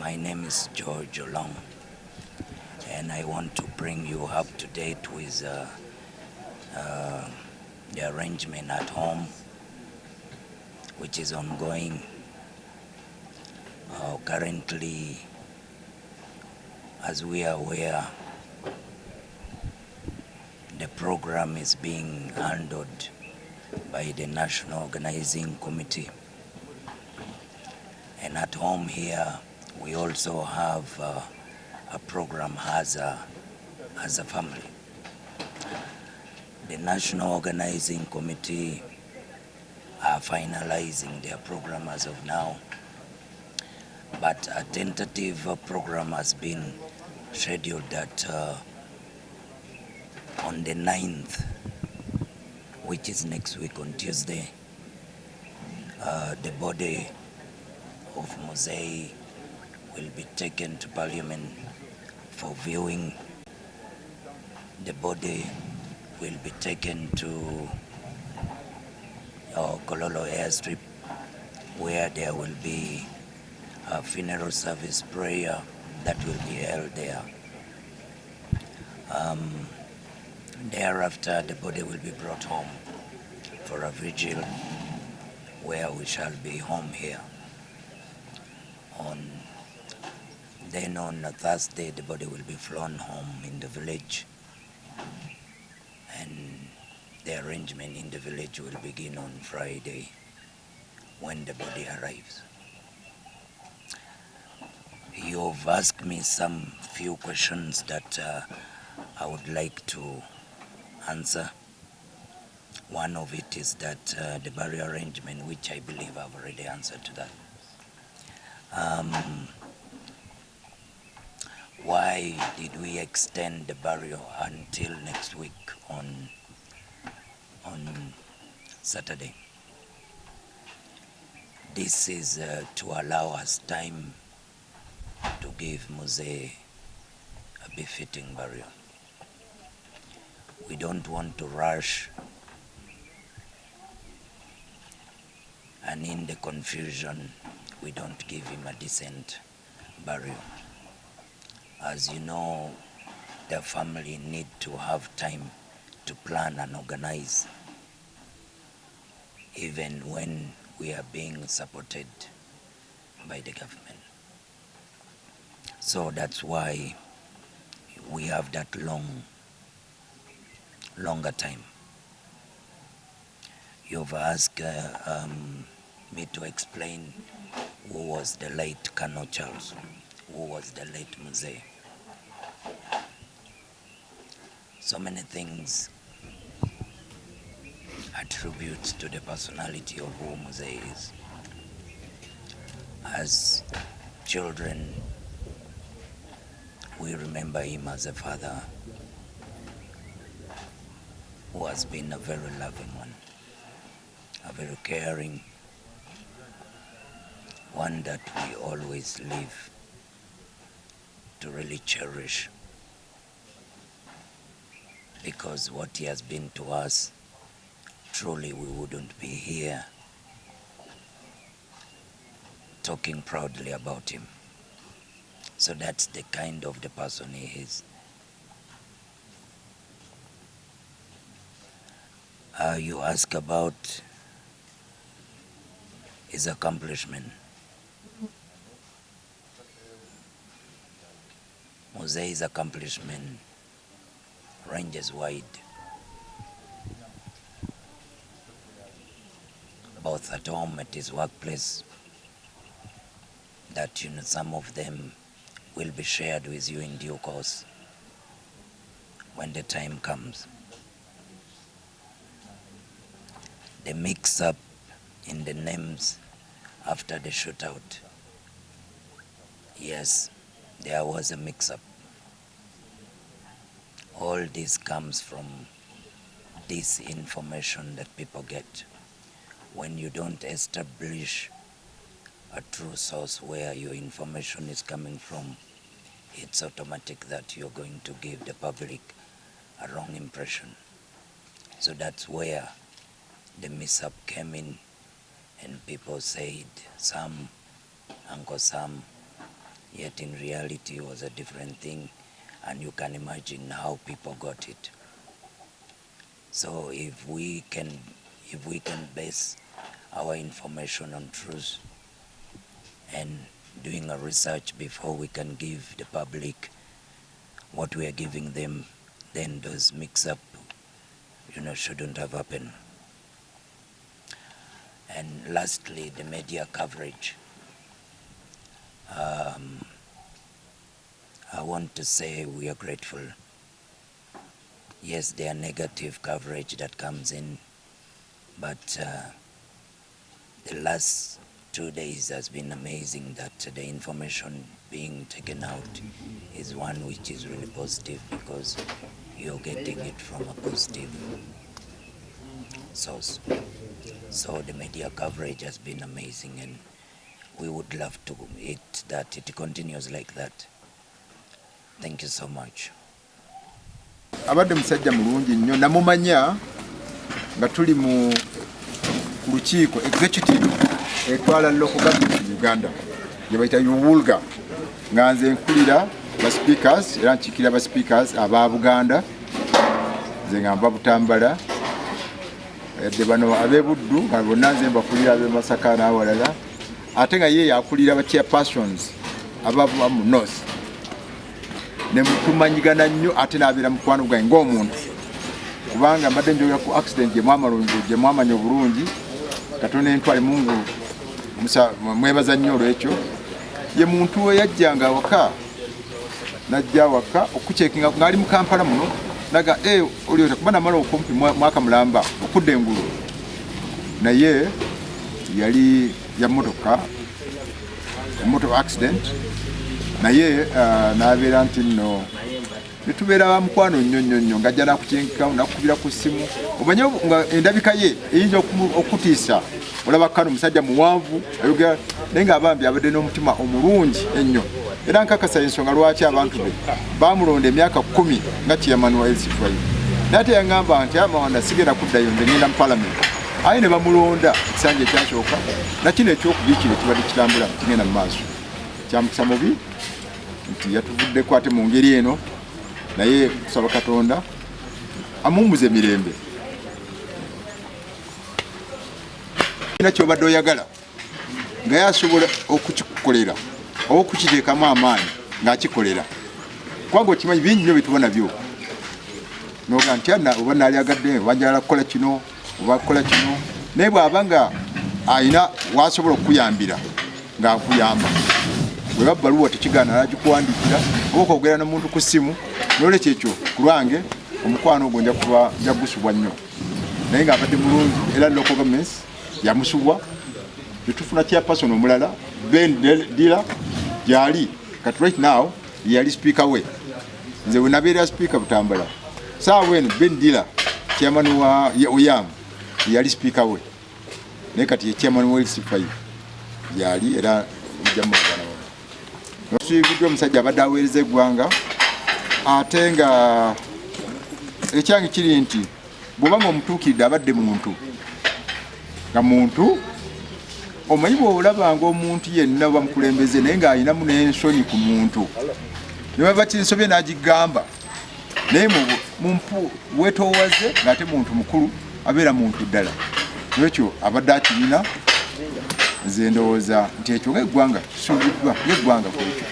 My name is George Olong, and I want to bring you up to date with the arrangement at home, which is ongoing. Currently, as we are aware, the program is being handled by the National Organizing Committee. And at home here, we also have a program as a family. The National Organizing Committee are finalizing their program as of now, but a tentative program has been scheduled that on the 9th, which is next week on Tuesday, the body of Muzei will be taken to Parliament for viewing. The body will be taken to Kololo airstrip, where there will be a funeral service prayer that will be held there. Thereafter, the body will be brought home for a vigil, where we shall be home here. Then on a Thursday, the body will be flown home in the village, and the arrangement in the village will begin on Friday when the body arrives. You've asked me some few questions that I would like to answer. One of it is that the burial arrangement, which I believe I've already answered to that. Why did we extend the burial until next week on Saturday? This is to allow us time to give Muzei a befitting burial. We don't want to rush, and in the confusion, we don't give him a decent burial. As you know, the family need to have time to plan and organize, even when we are being supported by the government. So that's why we have that longer time. You've asked me to explain who was the late Colonel Charles, who was the late Muzei. So many things attribute to the personality of who Muzei is. As children, we remember him as a father who has been a very loving one, a very caring one that we always live to really cherish, because what he has been to us, truly we wouldn't be here talking proudly about him. So that's the kind of the person he is. You ask about his accomplishment. Muzei's accomplishment ranges wide, both at home, at his workplace, that some of them will be shared with you in due course when the time comes. The mix-up in the names after the shootout. Yes, there was a mix-up. All this comes from disinformation that people get. When you don't establish a true source where your information is coming from, it's automatic that you're going to give the public a wrong impression. So that's where the mishap came in, and people said Uncle Sam yet in reality it was a different thing, and you can imagine how people got it. So if we can base our information on truth and doing a research before we can give the public what we are giving them, then those mix-up, shouldn't have happened. And lastly, the media coverage. I want to say we are grateful. Yes, there are negative coverage that comes in, but the last 2 days has been amazing that the information being taken out is one which is really positive, because you're getting it from a positive source. So the media coverage has been amazing, and we would love to that it continues like that. Thank you so much. Abadde musajja mulungi nnyo, namumanya nga tuli mu lukiiko executive etwala local government Uganda gye bayita Yuwulga, nga nze nkulira ba speakers era nkiikirira ba speakers aba Buganda, nze nga nva Butambala, de bano abe Buddu nga bonna nze mbakulira abe Masaka n'awalala, ate nga ye yakulira ba chairpersons abava mu North. Ne mutumanyigana nnyo ate n'abeera Mukwanogwe ng'omuntu, kubanga mbadde njogera ku accident gye mwamanya obulungi. Katonda entwale Mungu mwebaza nnyo olwekyo. Ye muntu we yajjanga awaka, najja awaka okucekinga ng'ali mu Kampala muno, naga oli ota kuba namala okumpi mwaka mulamba okudda engulu, naye yali ya motoka accident, naye n'abeera nti nno netubeera ba mukwano nnyo ng'ajja nakucenkika nakukubira ku ssimu, omanye nga endabika ye eyinza okutiisa. Olaba kano musajja muwanvu ayogera naye ng'abambi abadde n'omutima omulungi ennyo, era nkakasa ensonga lwaki abantu be bamulonda emyaka 10 nga chairman wa LC5. Naye ate yaŋŋamba nti amawanda sigenda kuddayo, nze ngenda mu parliament. Aye ne bamulonda ekisanja ekyasooka, nakino ekyokubiri kino kibadde kitambula kigenda mu maaso. Kyamukisa mubi nti yatuvuddeko ate mu ngeri eno, naye kusaba Katonda amummuze emirembe. Kyobadde oyagala nga yasobola okukikukolera oba okukiteekamu amaanyi ng'akikolera, kubanga okimanyi bingi nnyo bitubona byo noga nti oba naalyagadde oba njagala kukola kino oba kukola kino, naye bw'aba nga ayina wasobola okukuyambira ng'akuyamba. Bwe ba bbaluwa tekigaana nagikuwandiikira oba okwogera n'omuntu ku ssimu, n'olwekyo ekyo ku lwange omukwano ogwo nja gusubwa nnyo, naye ng'abadde mulungi era local governments yamusubwa. Tetufuna chairperson omulala Ben Dila gyali kati right now yali speaker we, nze we nabeera speaker Butambala saawa eno Ben Dila chairman wa Oyam yali speaker we, naye kati ye chairman wa LC5 yali era jamagana nosibiddwa omusajja abadde aweereza eggwanga, ate nga ekyange kiri nti bw'obanga omutuukiridde abadde muntu nga muntu omanyi bw'olabanga omuntu yenna bamukulembeze naye ng'ayinamu n'ensonyi ku muntu ne baba kinsobye n'agigamba, naye weetoowaze ng'ate muntu mukulu abeera muntu ddala. N'ekyo abadde akirina, nze ndowooza nti ekyo ng'eggwanga kisuubiddwa ng'eggwanga ku ekyo.